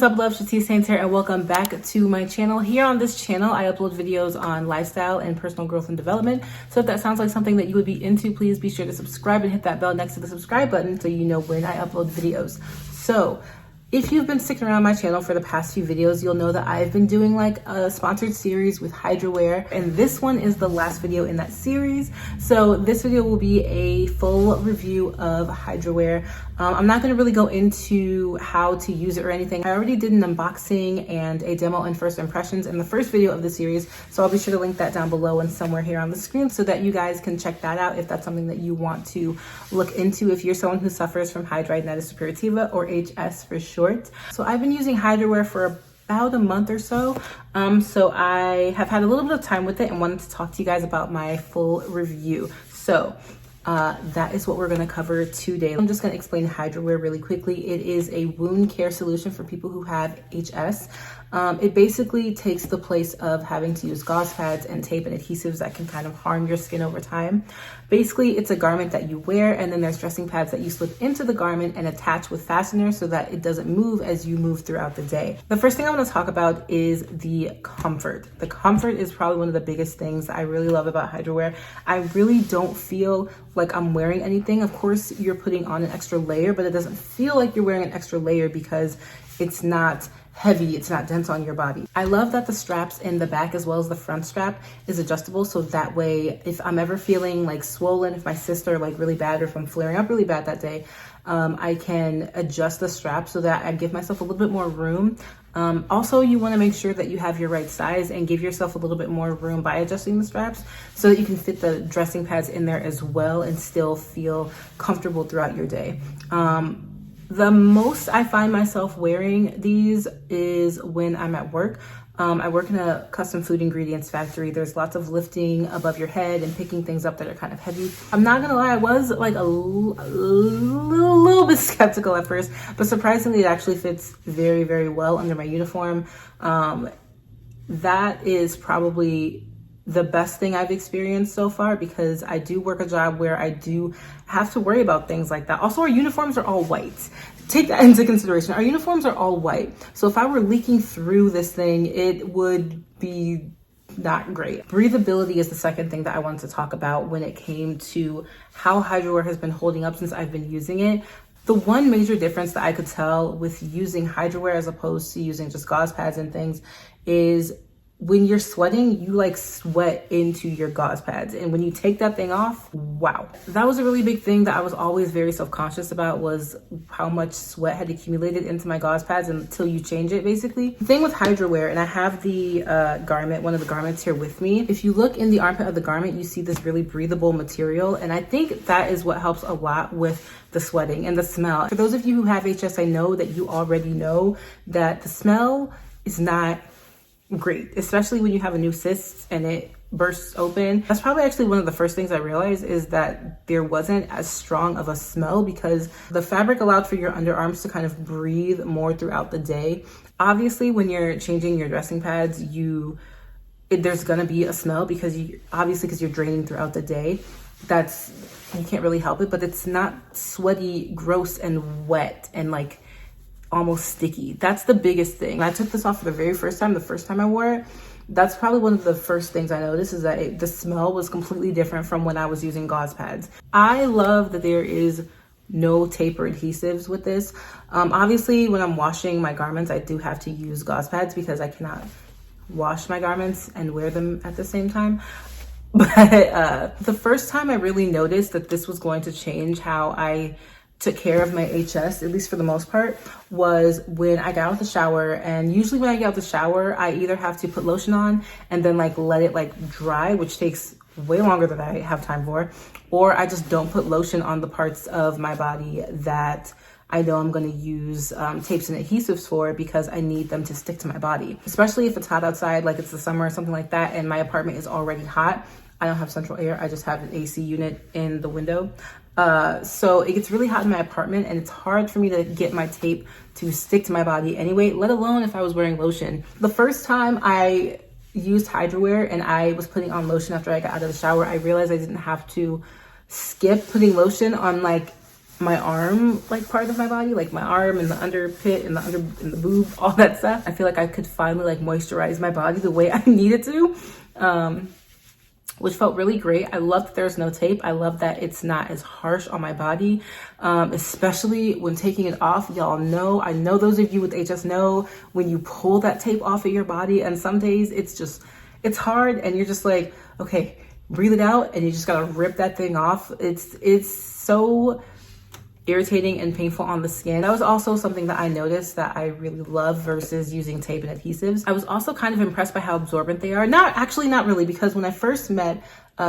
What's up, love? Shatecehaynes here, and welcome back to my channel. Here on this channel, I upload videos on lifestyle and personal growth and development. So if that sounds like something that you would be into, please be sure to subscribe and hit that bell next to the subscribe button so you know when I upload videos. So if you've been sticking around my channel for the past few videos, you'll know that I've been doing like a sponsored series with HidraWear, and this one is the last video in that series. So this video will be a full review of HidraWear. I'm not going to really go into how to use it or anything. I already did an unboxing and a demo and first impressions in the first video of the series, so I'll be sure to link that down below and somewhere here on the screen so that you guys can check that out if that's something that you want to look into if you're someone who suffers from Hidradenitis Suppurativa, or HS for short. So I've been using HidraWear for about a month or so. So I have had a little bit of time with it and wanted to talk to you guys about my full review. So that is what we're going to cover today. I'm just going to explain HidraWear really quickly. It is a wound care solution for people who have HS. It basically takes the place of having to use gauze pads and tape and adhesives that can kind of harm your skin over time. Basically, it's a garment that you wear, and then there's dressing pads that you slip into the garment and attach with fasteners so that it doesn't move as you move throughout the day. The first thing I want to talk about is the comfort. The comfort is probably one of the biggest things I really love about HidraWear. I really don't feel like I'm wearing anything. Of course, you're putting on an extra layer, but it doesn't feel like you're wearing an extra layer because it's not heavy, it's not dense on your body. I love that the straps in the back as well as the front strap is adjustable, so that way if I'm ever feeling like swollen, if my cysts are like really bad, or if I'm flaring up really bad that day, I can adjust the strap so that I give myself a little bit more room. Also, you want to make sure that you have your right size and give yourself a little bit more room by adjusting the straps so that you can fit the dressing pads in there as well and still feel comfortable throughout your day. The most I find myself wearing these is when I'm at work. I work in a custom food ingredients factory. There's lots of lifting above your head and picking things up that are kind of heavy. I'm not gonna lie, I was like a little bit skeptical at first, but surprisingly it actually fits very, very well under my uniform. That is probably the best thing I've experienced so far, because I do work a job where I do have to worry about things like that. Also, our uniforms are all white. Take that into consideration. Our uniforms are all white. So if I were leaking through this thing, it would be not great. Breathability is the second thing that I wanted to talk about when it came to how HidraWear has been holding up since I've been using it. The one major difference that I could tell with using HidraWear as opposed to using just gauze pads and things is when you're sweating, you like sweat into your gauze pads. And when you take that thing off, wow. That was a really big thing that I was always very self-conscious about, was how much sweat had accumulated into my gauze pads until you change it, basically. The thing with HidraWear, and I have the garment, one of the garments here with me. If you look in the armpit of the garment, you see this really breathable material. And I think that is what helps a lot with the sweating and the smell. For those of you who have HS, I know that you already know that the smell is not great, especially when you have a new cyst and it bursts open. That's probably actually one of the first things I realized, is that there wasn't as strong of a smell because the fabric allowed for your underarms to kind of breathe more throughout the day. Obviously, when you're changing your dressing pads, there's gonna be a smell because you're draining throughout the day. You can't really help it, but it's not sweaty, gross, and wet and like almost sticky. That's the biggest thing. I took this off for the very first time, the first time I wore it. That's probably one of the first things I noticed, is that the smell was completely different from when I was using gauze pads. I love that there is no tape or adhesives with this. Obviously, when I'm washing my garments, I do have to use gauze pads because I cannot wash my garments and wear them at the same time. But the first time I really noticed that this was going to change how I took care of my HS, at least for the most part, was when I got out of the shower. And usually when I get out of the shower, I either have to put lotion on and then like let it like dry, which takes way longer than I have time for, or I just don't put lotion on the parts of my body that I know I'm going to use tapes and adhesives for, because I need them to stick to my body, especially if it's hot outside, like it's the summer or something like that, and my apartment is already hot. I don't have central air. I just have an AC unit in the window. So it gets really hot in my apartment, and it's hard for me to get my tape to stick to my body anyway, let alone if I was wearing lotion. The first time I used HidraWear and I was putting on lotion after I got out of the shower, I realized I didn't have to skip putting lotion on like my arm like part of my body, like my arm and the under pit and the boob, all that stuff. I feel like I could finally like moisturize my body the way I needed to, which felt really great. I love that there's no tape. I love that it's not as harsh on my body, especially when taking it off. Y'all know, I know those of you with HS know when you pull that tape off of your body, and some days it's hard and you're just like, okay, breathe it out, and you just gotta rip that thing off. It's so irritating and painful on the skin. That was also something that I noticed that I really love versus using tape and adhesives. I was also kind of impressed by how absorbent they are. Not really, because when I first met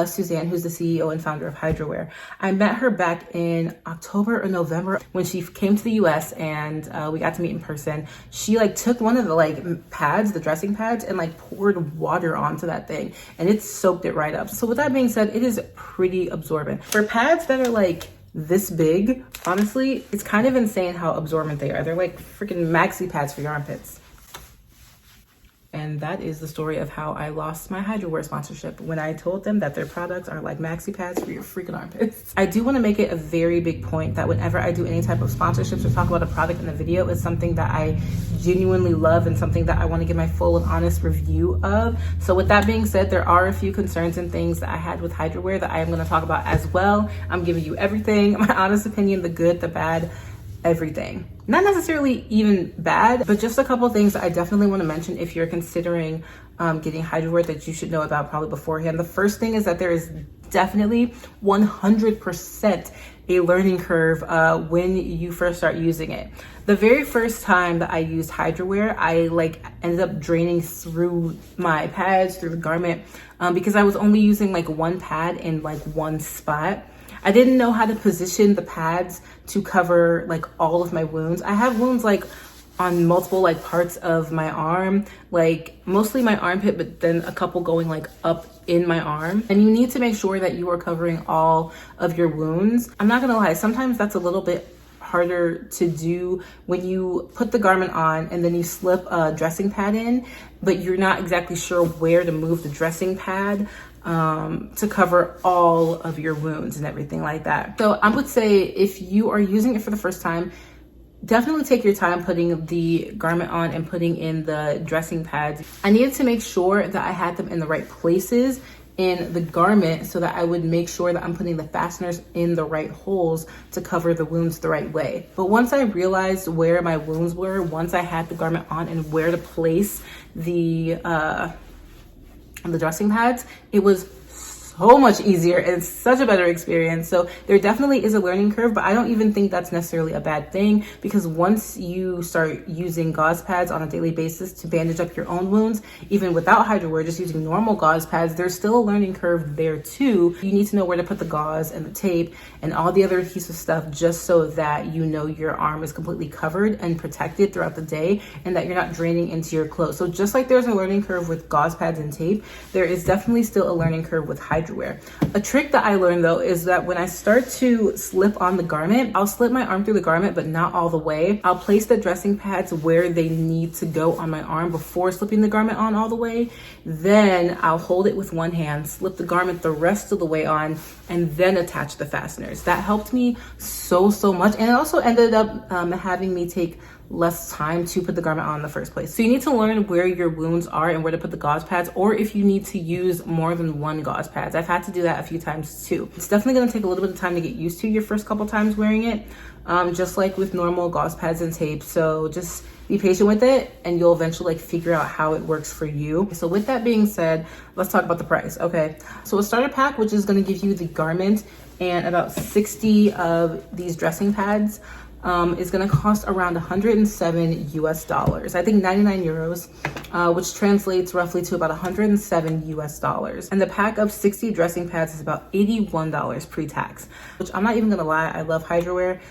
Suzanne, who's the CEO and founder of HidraWear, I met her back in October or November when she came to the US, and we got to meet in person. She like took one of the like pads, the dressing pads, and like poured water onto that thing, and it soaked it right up. So with that being said, it is pretty absorbent. For pads that are like this big, honestly, it's kind of insane how absorbent they are. They're like freaking maxi pads for your armpits. And that is the story of how I lost my HidraWear sponsorship, when I told them that their products are like maxi pads for your freaking armpits. I do want to make it a very big point that whenever I do any type of sponsorships or talk about a product in a video, it's something that I genuinely love and something that I want to give my full and honest review of. So with that being said, there are a few concerns and things that I had with HidraWear that I am going to talk about as well. I'm giving you everything, my honest opinion, the good, the bad, everything. Not necessarily even bad, but just a couple of things that I definitely want to mention if you're considering getting HidraWear that you should know about probably beforehand. The first thing is that there is definitely 100% a learning curve when you first start using it. The very first time that I used HidraWear, I like ended up draining through my pads, through the garment, because I was only using like one pad in like one spot. I didn't know how to position the pads to cover like all of my wounds. I have wounds like on multiple like parts of my arm, like mostly my armpit, but then a couple going like up in my arm. And you need to make sure that you are covering all of your wounds. I'm not gonna lie, sometimes that's a little bit harder to do when you put the garment on and then you slip a dressing pad in, but you're not exactly sure where to move the dressing pad to cover all of your wounds and everything like that. So I would say if you are using it for the first time, definitely take your time putting the garment on and putting in the dressing pads. I needed to make sure that I had them in the right places in the garment so that I would make sure that I'm putting the fasteners in the right holes to cover the wounds the right way. But once I realized where my wounds were, once I had the garment on and where to place the dressing pads, it was so much easier and such a better experience. So there definitely is a learning curve, but I don't even think that's necessarily a bad thing, because once you start using gauze pads on a daily basis to bandage up your own wounds, even without HidraWear, just using normal gauze pads, there's still a learning curve there too. You need to know where to put the gauze and the tape and all the other adhesive stuff, just so that you know your arm is completely covered and protected throughout the day and that you're not draining into your clothes. So just like there's a learning curve with gauze pads and tape, there is definitely still a learning curve with HidraWear. A trick that I learned though is that when I start to slip on the garment, I'll slip my arm through the garment, but not all the way. I'll place the dressing pads where they need to go on my arm before slipping the garment on all the way. Then I'll hold it with one hand, slip the garment the rest of the way on, and then attach the fasteners. That helped me so much, and it also ended up having me take less time to put the garment on in the first place. So you need to learn where your wounds are and where to put the gauze pads, or if you need to use more than one gauze pads. I've had to do that a few times too. It's definitely going to take a little bit of time to get used to your first couple times wearing it, just like with normal gauze pads and tape. So just be patient with it and you'll eventually like figure out how it works for you. So with that being said, let's talk about the price. Okay, so a starter pack, which is going to give you the garment and about 60 of these dressing pads, is going to cost around $107 US. I think 99 euros, which translates roughly to about $107 US. And the pack of 60 dressing pads is about $81 pre-tax, which I'm not even going to lie, I love HidraWear,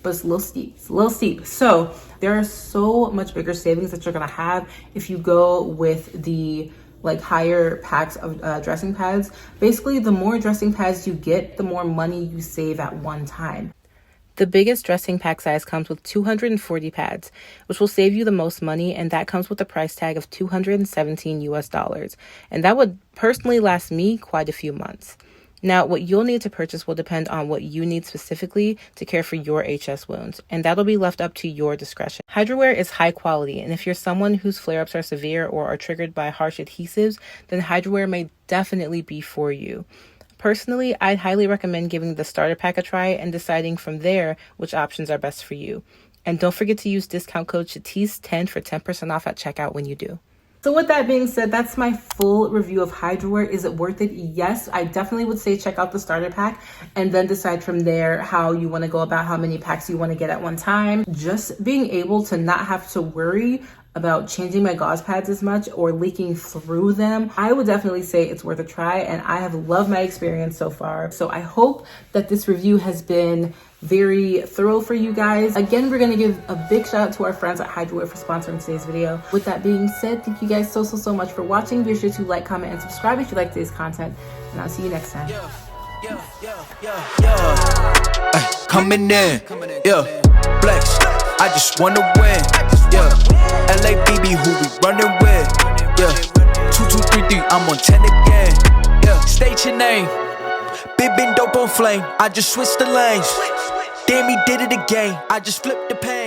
but it's a little steep. It's a little steep. So there are so much bigger savings that you're going to have if you go with the like higher packs of dressing pads. Basically, the more dressing pads you get, the more money you save at one time. The biggest dressing pack size comes with 240 pads, which will save you the most money, and that comes with a price tag of $217 US. And that would personally last me quite a few months. Now, what you'll need to purchase will depend on what you need specifically to care for your HS wounds, and that'll be left up to your discretion. HidraWear is high quality, and if you're someone whose flare-ups are severe or are triggered by harsh adhesives, then HidraWear may definitely be for you. Personally, I'd highly recommend giving the starter pack a try and deciding from there which options are best for you. And don't forget to use discount code SHATECE10 for 10% off at checkout when you do. So with that being said, that's my full review of HidraWear. Is it worth it? Yes, I definitely would say check out the starter pack and then decide from there how you want to go about how many packs you want to get at one time. Just being able to not have to worry about changing my gauze pads as much or leaking through them, I would definitely say it's worth a try, and I have loved my experience so far. So I hope that this review has been very thorough for you guys. Again, we're gonna give a big shout out to our friends at HidraWear for sponsoring today's video. With that being said, thank you guys so much for watching. Be sure to like, comment, and subscribe if you like today's content, and I'll see you next time. Coming in, flex, I just wanna win, LABB, who we running with, 2, 2, 3, 3, I'm on 10 again, state your name, been dope on flame, I just switched the lanes, damn he did it again, I just flipped the pen.